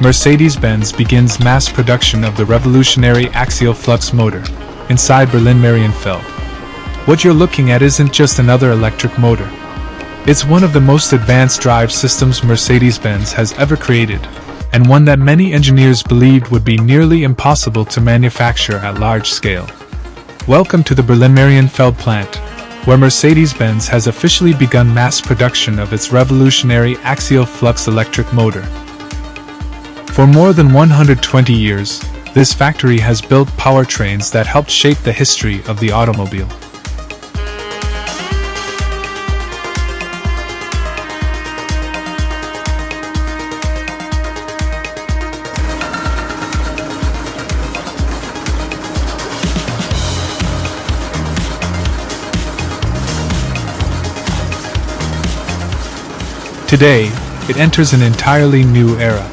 Mercedes-Benz begins mass production of the revolutionary Axial Flux motor inside Berlin-Marienfeld. What you're looking at isn't just another electric motor. It's one of the most advanced drive systems Mercedes-Benz has ever created, and one that many engineers believed would be nearly impossible to manufacture at large scale. Welcome to the Berlin-Marienfeld plant, where Mercedes-Benz has officially begun mass production of its revolutionary Axial Flux electric motor. For more than 120 years, this factory has built powertrains that helped shape the history of the automobile. Today, it enters an entirely new era.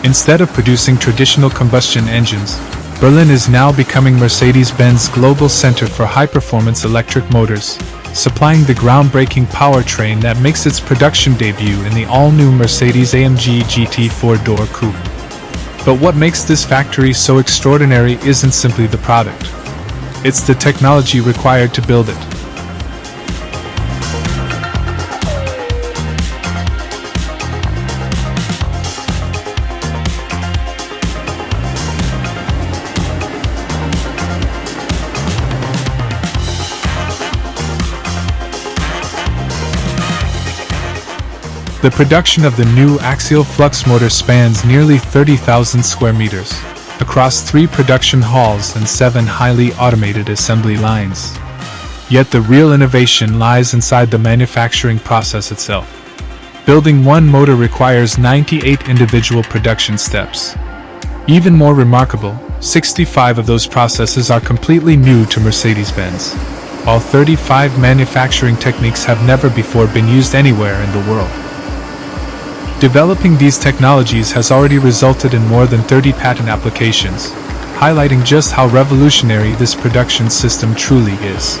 Instead of producing traditional combustion engines, Berlin is now becoming Mercedes-Benz global center for high-performance electric motors, supplying the groundbreaking powertrain that makes its production debut in the all-new Mercedes-AMG GT 4-door coupe. But what makes this factory so extraordinary isn't simply the product. It's the technology required to build it. The production of the new Axial Flux motor spans nearly 30,000 square meters, across 3 production halls and 7 highly automated assembly lines. Yet the real innovation lies inside the manufacturing process itself. Building one motor requires 98 individual production steps. Even more remarkable, 65 of those processes are completely new to Mercedes-Benz, while 35 manufacturing techniques have never before been used anywhere in the world. Developing these technologies has already resulted in more than 30 patent applications, highlighting just how revolutionary this production system truly is.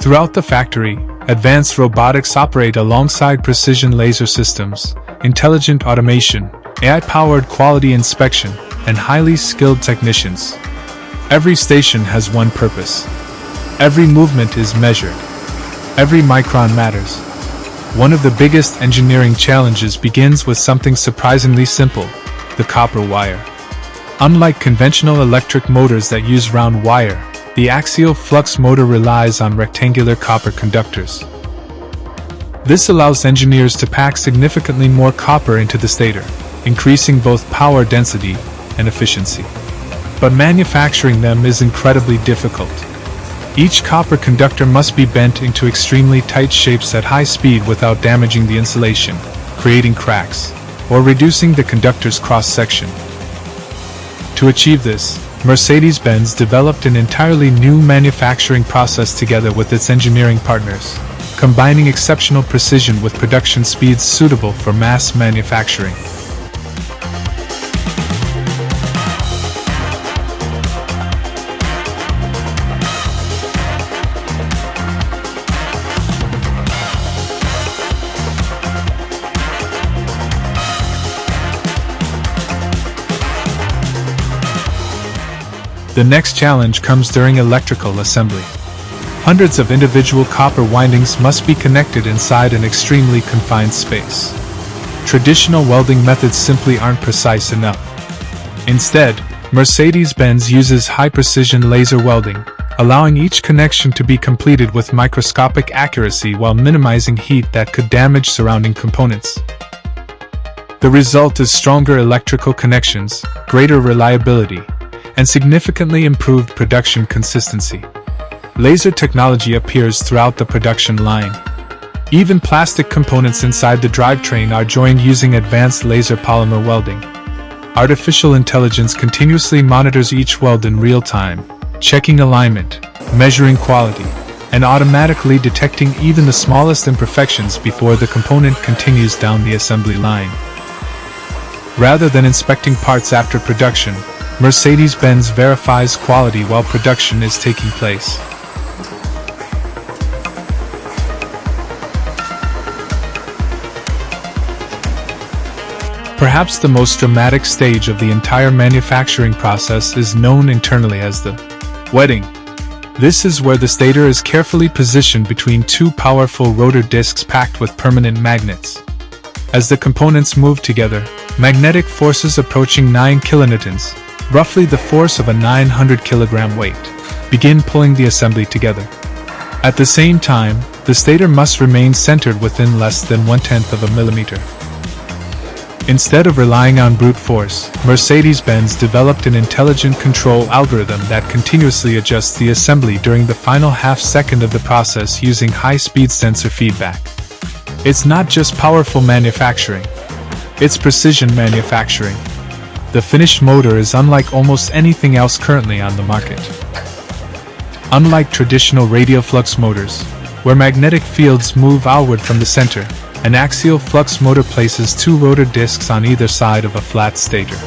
Throughout the factory, advanced robotics operate alongside precision laser systems, intelligent automation, AI-powered quality inspection, and highly skilled technicians. Every station has one purpose. Every movement is measured. Every micron matters. One of the biggest engineering challenges begins with something surprisingly simple: the copper wire. Unlike conventional electric motors that use round wire, the Axial Flux motor relies on rectangular copper conductors. This allows engineers to pack significantly more copper into the stator, increasing both power density and efficiency. But manufacturing them is incredibly difficult. Each copper conductor must be bent into extremely tight shapes at high speed without damaging the insulation, creating cracks, or reducing the conductor's cross-section. To achieve this, Mercedes-Benz developed an entirely new manufacturing process together with its engineering partners, combining exceptional precision with production speeds suitable for mass manufacturing. The next challenge comes during electrical assembly. Hundreds of individual copper windings must be connected inside an extremely confined space. Traditional welding methods simply aren't precise enough. Instead, Mercedes-Benz uses high-precision laser welding, allowing each connection to be completed with microscopic accuracy while minimizing heat that could damage surrounding components. The result is stronger electrical connections, greater reliability, and significantly improved production consistency. Laser technology appears throughout the production line. Even plastic components inside the drivetrain are joined using advanced laser polymer welding. Artificial intelligence continuously monitors each weld in real time, checking alignment, measuring quality, and automatically detecting even the smallest imperfections before the component continues down the assembly line. Rather than inspecting parts after production, Mercedes-Benz verifies quality while production is taking place. Perhaps the most dramatic stage of the entire manufacturing process is known internally as the wetting. This is where the stator is carefully positioned between two powerful rotor discs packed with permanent magnets. As the components move together, magnetic forces approaching 9 kilonewtons, roughly the force of a 900 kilogram weight, begin pulling the assembly together. At the same time, the stator must remain centered within less than 1/10 of a millimeter. Instead of relying on brute force, Mercedes-Benz developed an intelligent control algorithm that continuously adjusts the assembly during the final half-second of the process using high-speed sensor feedback. It's not just powerful manufacturing, it's precision manufacturing. The finished motor is unlike almost anything else currently on the market. Unlike traditional radial flux motors, where magnetic fields move outward from the center, an axial flux motor places two rotor discs on either side of a flat stator.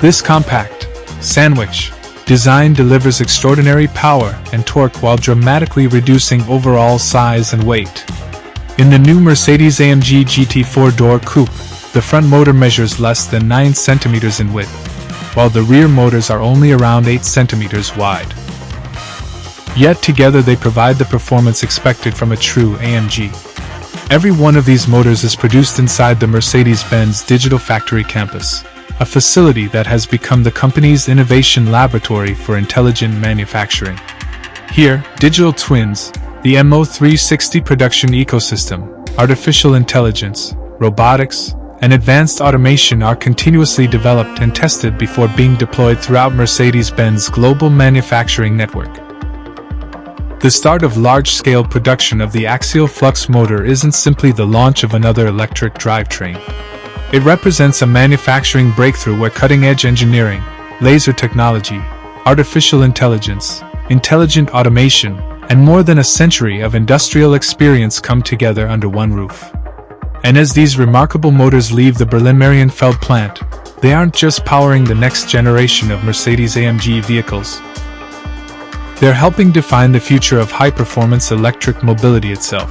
This compact, sandwich design delivers extraordinary power and torque while dramatically reducing overall size and weight. In the new Mercedes-AMG GT 4-door coupe, the front motor measures less than 9 centimeters in width, while the rear motors are only around 8 centimeters wide. Yet together they provide the performance expected from a true AMG. Every one of these motors is produced inside the Mercedes-Benz Digital Factory Campus, a facility that has become the company's innovation laboratory for intelligent manufacturing. Here, digital twins, the MO360 production ecosystem, artificial intelligence, robotics, and advanced automation are continuously developed and tested before being deployed throughout Mercedes-Benz global manufacturing network. The start of large-scale production of the axial flux motor isn't simply the launch of another electric drivetrain. It represents a manufacturing breakthrough where cutting-edge engineering, laser technology, artificial intelligence, intelligent automation, and more than a century of industrial experience come together under one roof. And as these remarkable motors leave the Berlin-Marienfeld plant, they aren't just powering the next generation of Mercedes-AMG vehicles. They're helping define the future of high-performance electric mobility itself.